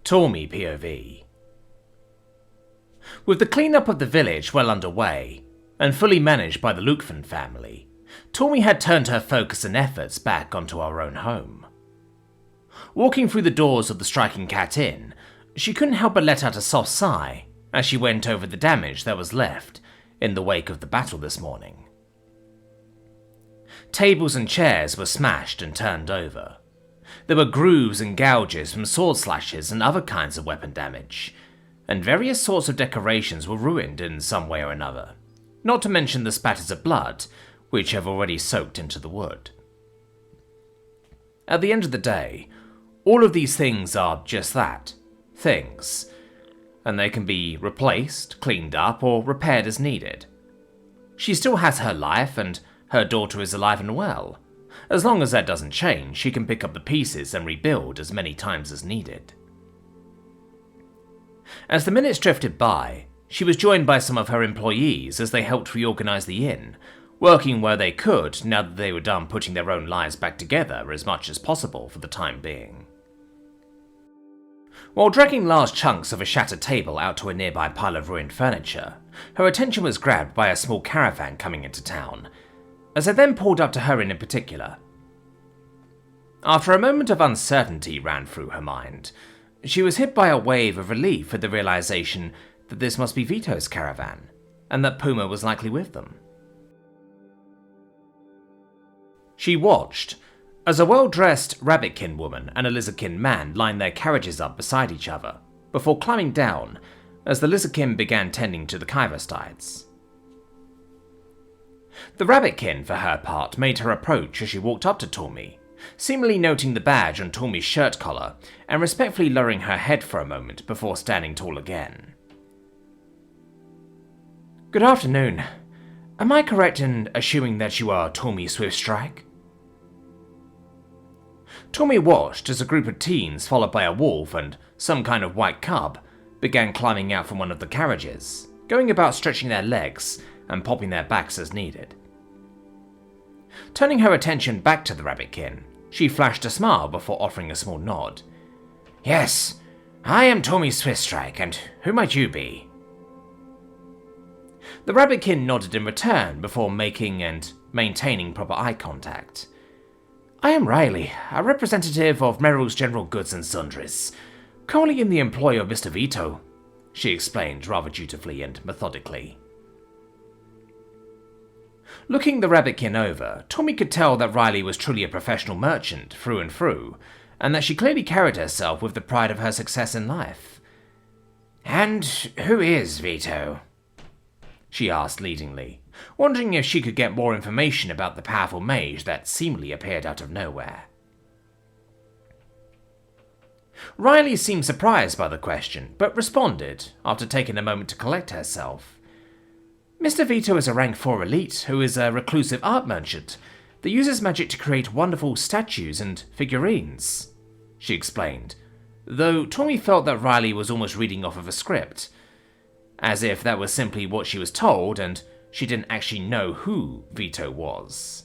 Tormy POV. With the clean-up of the village well underway, and fully managed by the Lukfen family, Tormy had turned her focus and efforts back onto our own home. Walking through the doors of the Striking Cat Inn, she couldn't help but let out a soft sigh as she went over the damage that was left in the wake of the battle this morning. Tables and chairs were smashed and turned over. There were grooves and gouges from sword slashes and other kinds of weapon damage, and various sorts of decorations were ruined in some way or another, not to mention the spatters of blood, which have already soaked into the wood. At the end of the day, all of these things are just that, things, and they can be replaced, cleaned up, or repaired as needed. She still has her life, and her daughter is alive and well. As long as that doesn't change, she can pick up the pieces and rebuild as many times as needed. As the minutes drifted by, she was joined by some of her employees as they helped reorganize the inn, working where they could now that they were done putting their own lives back together as much as possible for the time being. While dragging large chunks of a shattered table out to a nearby pile of ruined furniture, her attention was grabbed by a small caravan coming into town, as it then pulled up to her in particular. After a moment of uncertainty ran through her mind, she was hit by a wave of relief at the realization that this must be Vito's caravan, and that Puma was likely with them. She watched as a well-dressed rabbitkin woman and a lizardkin man lined their carriages up beside each other, before climbing down as the lizardkin began tending to the Kaiverstides. The rabbitkin, for her part, made her approach as she walked up to Tormy, seemingly noting the badge on Tormy's shirt collar and respectfully lowering her head for a moment before standing tall again. "Good afternoon. Am I correct in assuming that you are Tormy Swiftstrike?" Tormy watched as a group of teens, followed by a wolf and some kind of white cub, began climbing out from one of the carriages, going about stretching their legs and popping their backs as needed. Turning her attention back to the rabbitkin, she flashed a smile before offering a small nod. "Yes, I am Tormy Swiftstrike, and who might you be?" The rabbitkin nodded in return before making and maintaining proper eye contact. "I am Riley, a representative of Merrill's General Goods and Sundries, currently in the employ of Mr. Vito," she explained rather dutifully and methodically. Looking the rabbitkin over, Tormy could tell that Riley was truly a professional merchant through and through, and that she clearly carried herself with the pride of her success in life. "And who is Vito?" she asked leadingly, wondering if she could get more information about the powerful mage that seemingly appeared out of nowhere. Riley seemed surprised by the question, but responded, after taking a moment to collect herself. "Mr. Vito is a rank 4 elite who is a reclusive art merchant that uses magic to create wonderful statues and figurines," she explained, though Tormy felt that Riley was almost reading off of a script, as if that was simply what she was told and she didn't actually know who Vito was.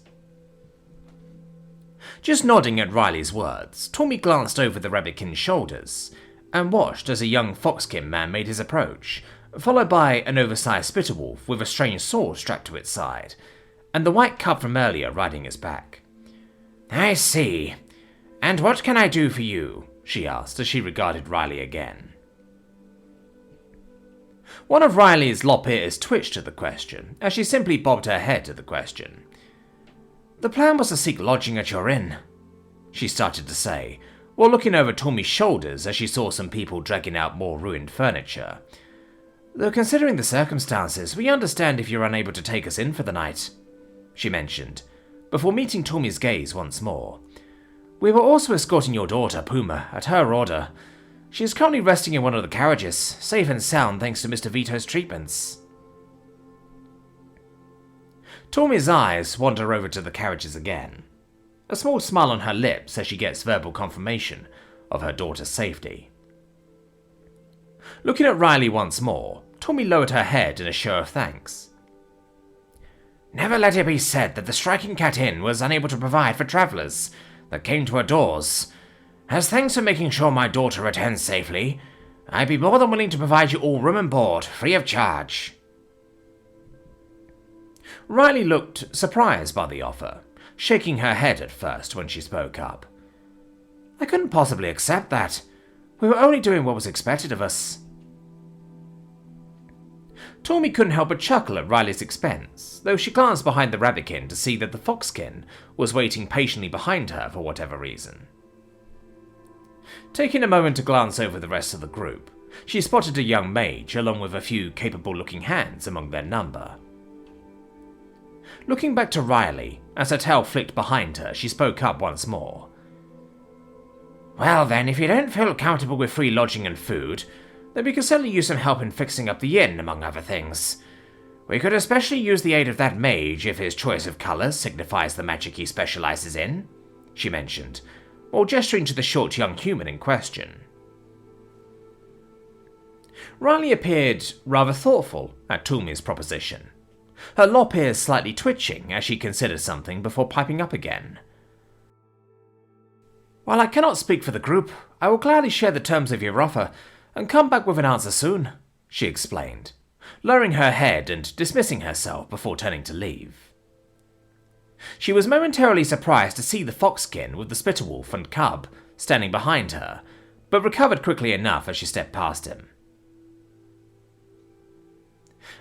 Just nodding at Riley's words, Tormy glanced over the rabbitkin's shoulders and watched as a young foxkin man made his approach, followed by an oversized spitterwolf with a strange sword strapped to its side, and the white cub from earlier riding his back. "I see. And what can I do for you?" she asked as she regarded Riley again. One of Riley's lop ears twitched at the question, as she simply bobbed her head to the question. "The plan was to seek lodging at your inn," she started to say, while looking over Tormy's shoulders as she saw some people dragging out more ruined furniture. "Though considering the circumstances, we understand if you're unable to take us in for the night," she mentioned, before meeting Tormy's gaze once more. "We were also escorting your daughter, Puma, at her order. She is currently resting in one of the carriages, safe and sound thanks to Mr. Vito's treatments." Tormy's eyes wander over to the carriages again, a small smile on her lips as she gets verbal confirmation of her daughter's safety. Looking at Riley once more, Tormy lowered her head in a show of thanks. "Never let it be said that the Striking Cat Inn was unable to provide for travellers that came to her doors, As thanks for making sure my daughter returns safely, I'd be more than willing to provide you all room and board, free of charge. Riley looked surprised by the offer, shaking her head at first when she spoke up. I couldn't possibly accept that. We were only doing what was expected of us. Tommy couldn't help but chuckle at Riley's expense, though she glanced behind the rabbitkin to see that the foxkin was waiting patiently behind her for whatever reason. Taking a moment to glance over the rest of the group, she spotted a young mage along with a few capable-looking hands among their number. Looking back to Riley, as her tail flicked behind her, she spoke up once more. Well then, if you don't feel comfortable with free lodging and food, then we could certainly use some help in fixing up the inn, among other things. We could especially use the aid of that mage if his choice of colours signifies the magic he specialises in, she mentioned, while gesturing to the short young human in question. Riley appeared rather thoughtful at Toomey's proposition, her lop ears slightly twitching as she considered something before piping up again. While I cannot speak for the group, I will gladly share the terms of your offer and come back with an answer soon, she explained, lowering her head and dismissing herself before turning to leave. She was momentarily surprised to see the foxkin with the spitterwolf and cub standing behind her, but recovered quickly enough as she stepped past him.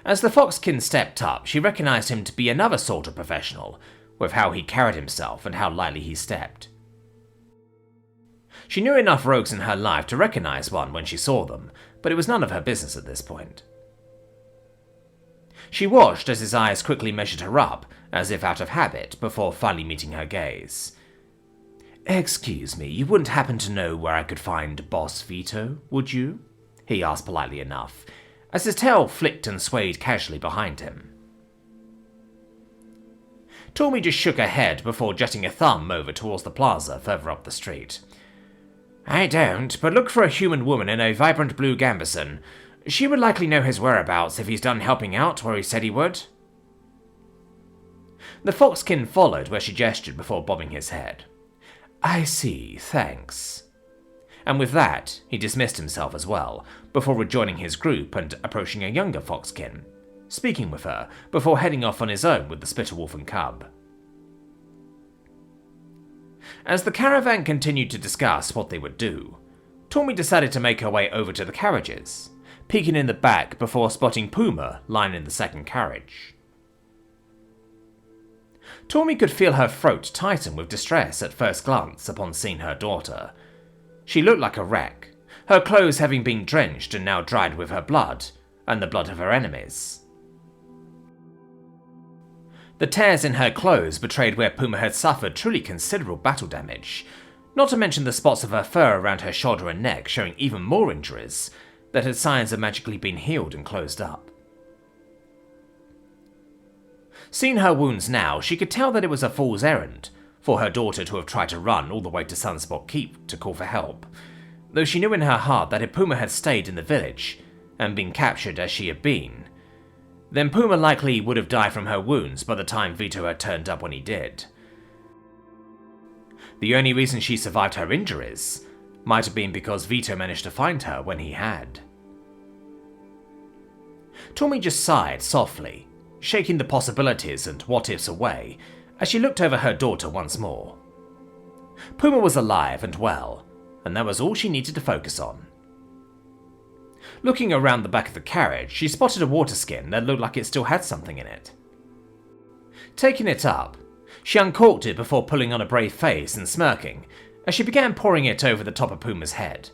As the foxkin stepped up, she recognized him to be another sort of professional, with how he carried himself and how lightly he stepped. She knew enough rogues in her life to recognize one when she saw them, but it was none of her business at this point. She watched as his eyes quickly measured her up, as if out of habit, before finally meeting her gaze. Excuse me, you wouldn't happen to know where I could find Boss Vito, would you? He asked politely enough, as his tail flicked and swayed casually behind him. Tommy just shook her head before jutting a thumb over towards the plaza further up the street. I don't, but look for a human woman in a vibrant blue gambeson. She would likely know his whereabouts if he's done helping out where he said he would. The foxkin followed where she gestured before bobbing his head. I see, thanks. And with that, he dismissed himself as well, before rejoining his group and approaching a younger foxkin, speaking with her before heading off on his own with the spitterwolf and cub. As the caravan continued to discuss what they would do, Tommy decided to make her way over to the carriages, peeking in the back before spotting Puma lying in the second carriage. Tommy could feel her throat tighten with distress at first glance upon seeing her daughter. She looked like a wreck, her clothes having been drenched and now dried with her blood, and the blood of her enemies. The tears in her clothes betrayed where Puma had suffered truly considerable battle damage, not to mention the spots of her fur around her shoulder and neck showing even more injuries that had signs of magically been healed and closed up. Seeing her wounds now, she could tell that it was a fool's errand for her daughter to have tried to run all the way to Sunspot Keep to call for help, though she knew in her heart that if Puma had stayed in the village and been captured as she had been, then Puma likely would have died from her wounds by the time Vito had turned up when he did. The only reason she survived her injuries might have been because Vito managed to find her when he had. Tommy just sighed softly, shaking the possibilities and what-ifs away as she looked over her daughter once more. Puma was alive and well, and that was all she needed to focus on. Looking around the back of the carriage, she spotted a water skin that looked like it still had something in it. Taking it up, she uncorked it before pulling on a brave face and smirking as she began pouring it over the top of Puma's head.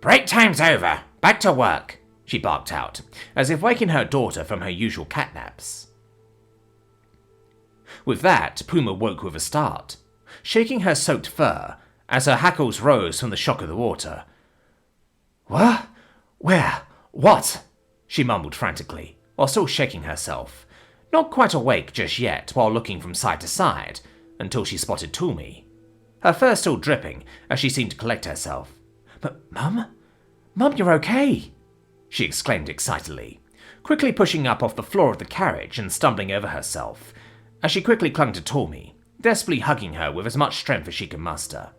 Break time's over! Back to work! She barked out, as if waking her daughter from her usual catnaps. With that, Puma woke with a start, shaking her soaked fur as her hackles rose from the shock of the water. What? Where? What? She mumbled frantically, while still shaking herself, not quite awake just yet while looking from side to side until she spotted Toomey, her fur still dripping as she seemed to collect herself. But Mum? Mum, you're okay! She exclaimed excitedly, quickly pushing up off the floor of the carriage and stumbling over herself, as she quickly clung to Toomey, desperately hugging her with as much strength as she could muster.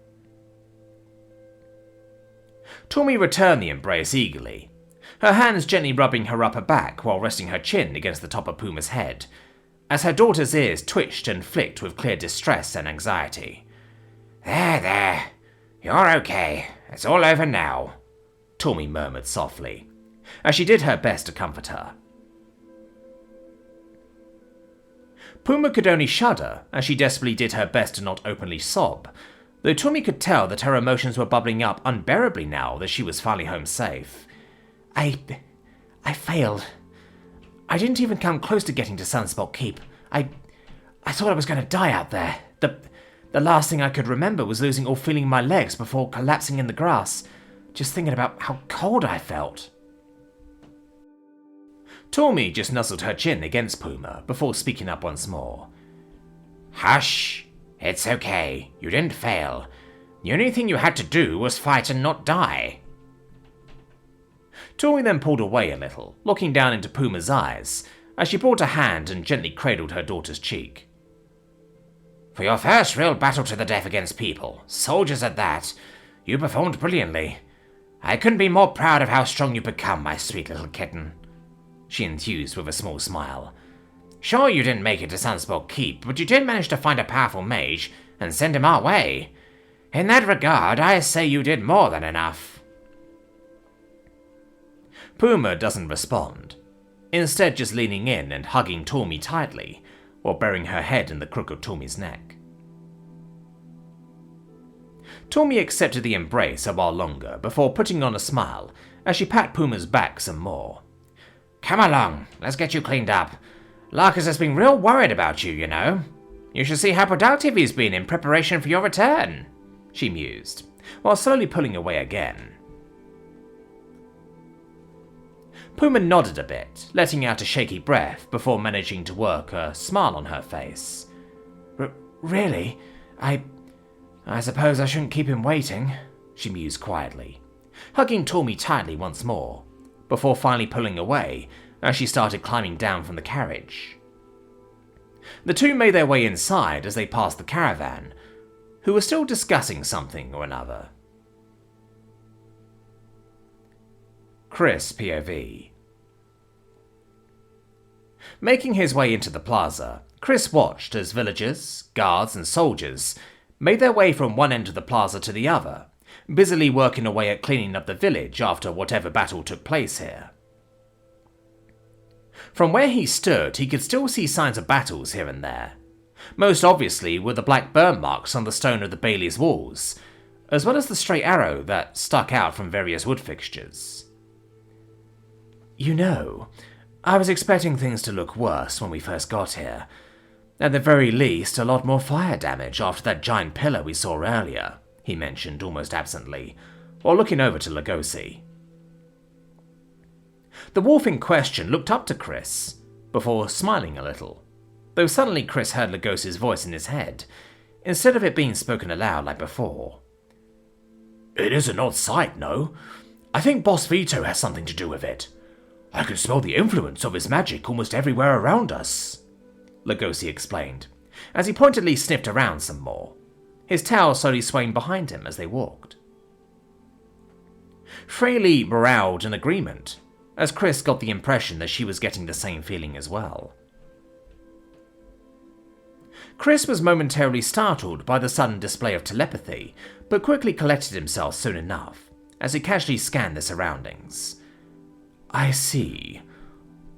Tomi returned the embrace eagerly, her hands gently rubbing her upper back while resting her chin against the top of Puma's head, as her daughter's ears twitched and flicked with clear distress and anxiety. There. You're okay. It's all over now, Tomi murmured softly, as she did her best to comfort her. Puma could only shudder as she desperately did her best to not openly sob, though Tomi could tell that her emotions were bubbling up unbearably now that she was finally home safe. I failed. I didn't even come close to getting to Sunspot Keep. I thought I was going to die out there. The last thing I could remember was losing all feeling in my legs before collapsing in the grass, just thinking about how cold I felt. Tomi just nuzzled her chin against Puma before speaking up once more. Hush. It's okay. You didn't fail. The only thing you had to do was fight and not die. Tomi then pulled away a little, looking down into Puma's eyes, as she brought a hand and gently cradled her daughter's cheek. For your first real battle to the death against people, soldiers at that, you performed brilliantly. I couldn't be more proud of how strong you've become, my sweet little kitten, she enthused with a small smile. Sure, you didn't make it to Sunspot Keep, but you did manage to find a powerful mage and send him our way. In that regard, I say you did more than enough. Puma doesn't respond, instead just leaning in and hugging Tomi tightly, while burying her head in the crook of Tomi's neck. Tomi accepted the embrace a while longer before putting on a smile as she pat Puma's back some more. Come along, let's get you cleaned up. Larkus has been real worried about you, you know. You should see how productive he's been in preparation for your return, she mused, while slowly pulling away again. Puma nodded a bit, letting out a shaky breath before managing to work a smile on her face. Really? I suppose I shouldn't keep him waiting, she mused quietly, hugging Tomi tightly once more, before finally pulling away as she started climbing down from the carriage. The two made their way inside as they passed the caravan, who were still discussing something or another. Chris POV. Making his way into the plaza, Chris watched as villagers, guards and soldiers made their way from one end of the plaza to the other, busily working away at cleaning up the village after whatever battle took place here. From where he stood, he could still see signs of battles here and there. Most obviously were the black burn marks on the stone of the bailey's walls, as well as the straight arrow that stuck out from various wood fixtures. You know, I was expecting things to look worse when we first got here. At the very least, a lot more fire damage after that giant pillar we saw earlier, he mentioned almost absently, while looking over to Lugosi. The wolf in question looked up to Chris, before smiling a little, though suddenly Chris heard Lugosi's voice in his head, instead of it being spoken aloud like before. It is an odd sight, no? I think Boss Vito has something to do with it. I can smell the influence of his magic almost everywhere around us, Lugosi explained, as he pointedly sniffed around some more, his tail slowly swaying behind him as they walked. Fraley growled in agreement, as Chris got the impression that she was getting the same feeling as well. Chris was momentarily startled by the sudden display of telepathy, but quickly collected himself soon enough, as he casually scanned the surroundings. I see.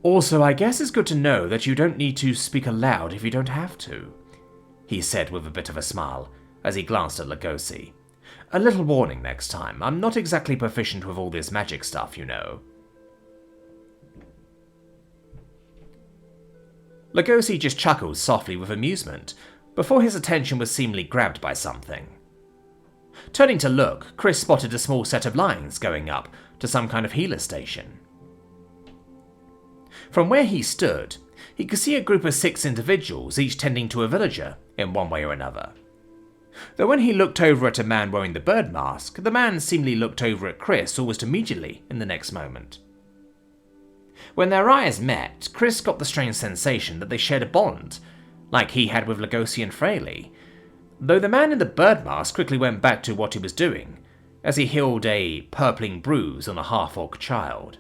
Also, I guess it's good to know that you don't need to speak aloud if you don't have to, he said with a bit of a smile, as he glanced at Lugosi. A little warning next time, I'm not exactly proficient with all this magic stuff, you know. Lugosi just chuckled softly with amusement, before his attention was seemingly grabbed by something. Turning to look, Chris spotted a small set of lines going up to some kind of healer station. From where he stood, he could see a group of 6 individuals, each tending to a villager in one way or another. Though when he looked over at a man wearing the bird mask, the man seemingly looked over at Chris almost immediately in the next moment. When their eyes met, Chris got the strange sensation that they shared a bond, like he had with Lugosi and Fraley, though the man in the bird mask quickly went back to what he was doing, as he healed a purpling bruise on a half-orc child.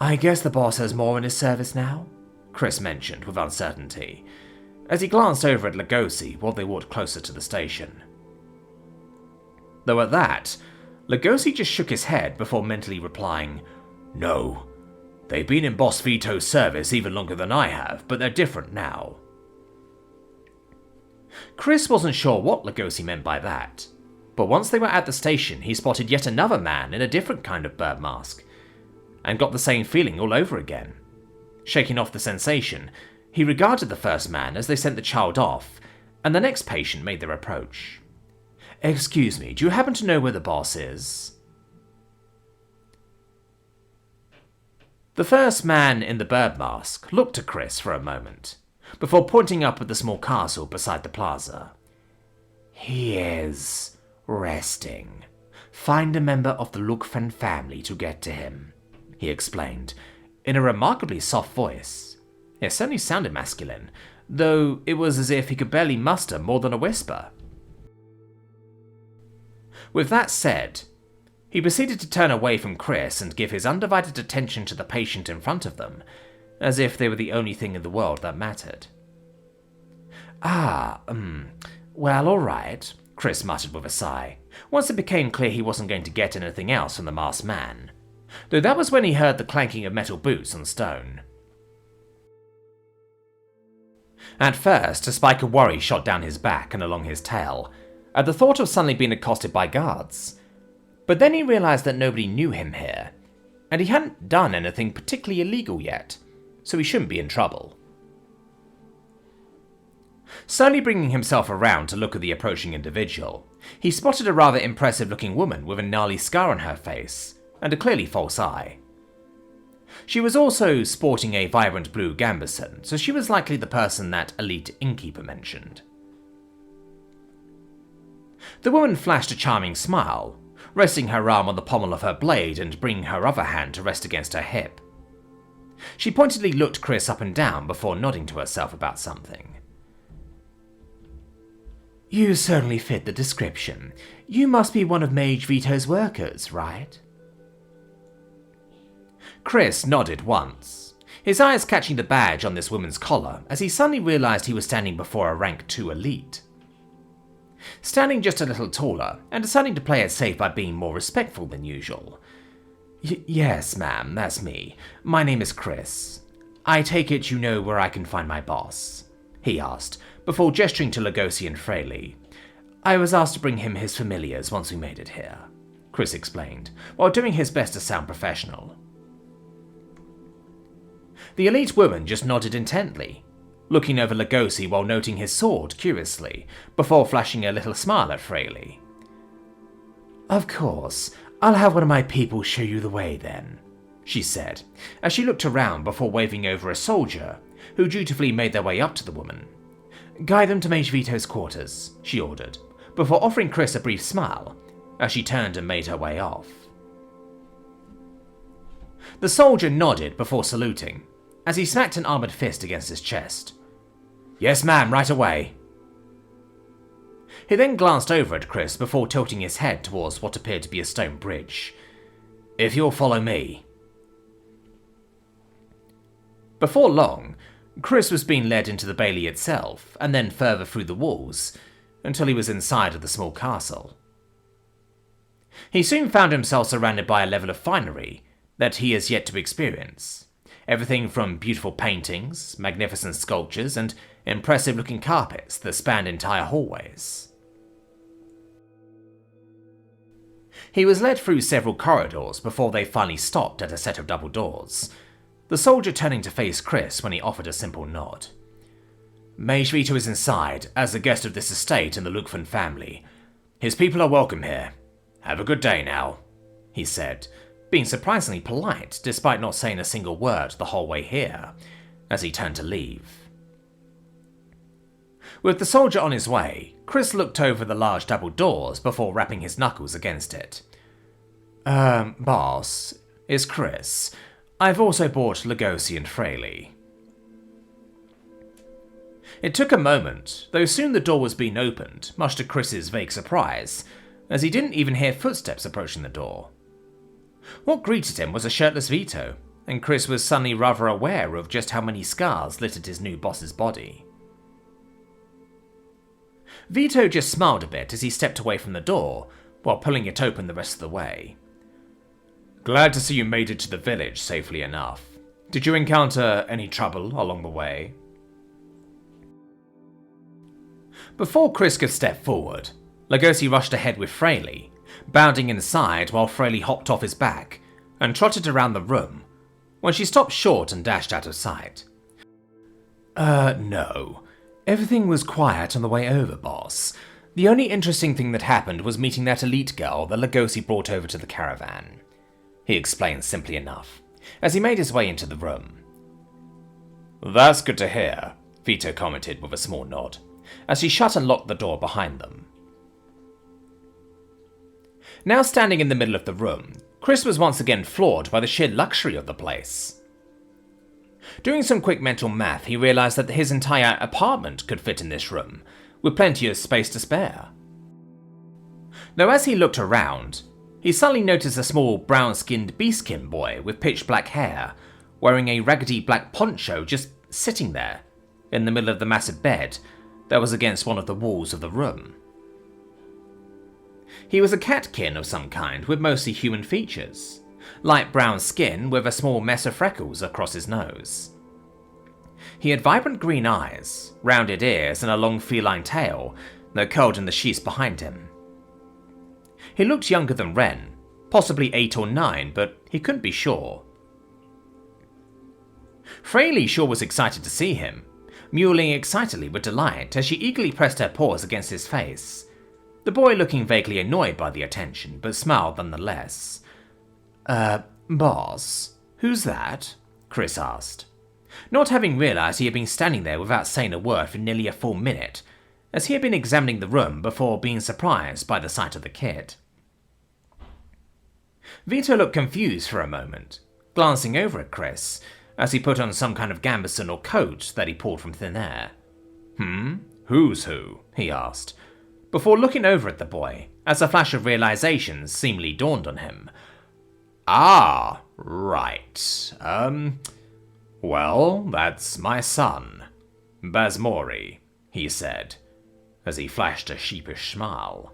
"I guess the boss has more in his service now," Chris mentioned with uncertainty, as he glanced over at Lugosi while they walked closer to the station. Though at that, Lugosi just shook his head before mentally replying, "No. They've been in Boss Vito's service even longer than I have, but they're different now." Chris wasn't sure what Lugosi meant by that, but once they were at the station, he spotted yet another man in a different kind of bird mask, and got the same feeling all over again. Shaking off the sensation, he regarded the first man as they sent the child off, and the next patient made their approach. "Excuse me, do you happen to know where the boss is?" The first man in the bird mask looked at Chris for a moment, before pointing up at the small castle beside the plaza. "He is resting. Find a member of the Lukfen family to get to him," he explained, in a remarkably soft voice. It certainly sounded masculine, though it was as if he could barely muster more than a whisper. With that said, he proceeded to turn away from Chris and give his undivided attention to the patient in front of them, as if they were the only thing in the world that mattered. Well, alright," Chris muttered with a sigh, once it became clear he wasn't going to get anything else from the masked man, though that was when he heard the clanking of metal boots on stone. At first, a spike of worry shot down his back and along his tail, at the thought of suddenly being accosted by guards, but then he realised that nobody knew him here, and he hadn't done anything particularly illegal yet, so he shouldn't be in trouble. Slowly bringing himself around to look at the approaching individual, he spotted a rather impressive-looking woman with a gnarly scar on her face and a clearly false eye. She was also sporting a vibrant blue gambeson, so she was likely the person that elite innkeeper mentioned. The woman flashed a charming smile, resting her arm on the pommel of her blade and bringing her other hand to rest against her hip. She pointedly looked Chris up and down before nodding to herself about something. "You certainly fit the description. You must be one of Mage Vito's workers, right?" Chris nodded once, his eyes catching the badge on this woman's collar as he suddenly realised he was standing before a rank 2 elite. Standing just a little taller, and deciding to play it safe by being more respectful than usual. Yes, ma'am, that's me. My name is Chris. I take it you know where I can find my boss?" he asked, before gesturing to Lugosi and Fraley. "I was asked to bring him his familiars once we made it here," Chris explained, while doing his best to sound professional. The elite woman just nodded intently, looking over Lugosi while noting his sword curiously, before flashing a little smile at Fraley. "Of course, I'll have one of my people show you the way then," she said, as she looked around before waving over a soldier, who dutifully made their way up to the woman. "Guide them to Mage Vito's quarters," she ordered, before offering Chris a brief smile, as she turned and made her way off. The soldier nodded before saluting, as he smacked an armoured fist against his chest. "Yes, ma'am, right away." He then glanced over at Chris before tilting his head towards what appeared to be a stone bridge. "If you'll follow me." Before long, Chris was being led into the bailey itself, and then further through the walls, until he was inside of the small castle. He soon found himself surrounded by a level of finery that he has yet to experience. Everything from beautiful paintings, magnificent sculptures, and impressive-looking carpets that spanned entire hallways. He was led through several corridors before they finally stopped at a set of double doors, the soldier turning to face Chris when he offered a simple nod. "Mage Vito is inside, as a guest of this estate and the Lukfen family. His people are welcome here. Have a good day now," he said, being surprisingly polite despite not saying a single word the whole way here, as he turned to leave. With the soldier on his way, Chris looked over the large double doors before rapping his knuckles against it. Boss, it's Chris. I've also brought Lugosi and Fraley." It took a moment, though soon the door was being opened, much to Chris's vague surprise, as he didn't even hear footsteps approaching the door. What greeted him was a shirtless Vito, and Chris was suddenly rather aware of just how many scars littered his new boss's body. Vito just smiled a bit as he stepped away from the door, while pulling it open the rest of the way. "Glad to see you made it to the village safely enough. Did you encounter any trouble along the way?" Before Chris could step forward, Lugosi rushed ahead with Fraley, bounding inside while Fraley hopped off his back and trotted around the room, when she stopped short and dashed out of sight. No. Everything was quiet on the way over, boss. The only interesting thing that happened was meeting that elite girl that Lugosi brought over to the caravan," he explained simply enough, as he made his way into the room. "That's good to hear," Vito commented with a small nod, as he shut and locked the door behind them. Now standing in the middle of the room, Chris was once again floored by the sheer luxury of the place. Doing some quick mental math, he realised that his entire apartment could fit in this room, with plenty of space to spare. Though as he looked around, he suddenly noticed a small brown-skinned beastkin boy with pitch-black hair, wearing a raggedy black poncho just sitting there, in the middle of the massive bed that was against one of the walls of the room. He was a catkin of some kind with mostly human features, light brown skin with a small mess of freckles across his nose. He had vibrant green eyes, rounded ears, and a long feline tail that curled in the sheaths behind him. He looked younger than Ren, possibly 8 or 9, but he couldn't be sure. Fraley sure was excited to see him, mewling excitedly with delight as she eagerly pressed her paws against his face, the boy looking vaguely annoyed by the attention, but smiled nonetheless. Boss, who's that?" Chris asked, not having realised he had been standing there without saying a word for nearly a full minute, as he had been examining the room before being surprised by the sight of the kid. Vito looked confused for a moment, glancing over at Chris, as he put on some kind of gambeson or coat that he pulled from thin air. Who's who?" he asked, before looking over at the boy, as a flash of realisation seemingly dawned on him. "Ah, right. Well, that's my son, Basmori," he said, as he flashed a sheepish smile.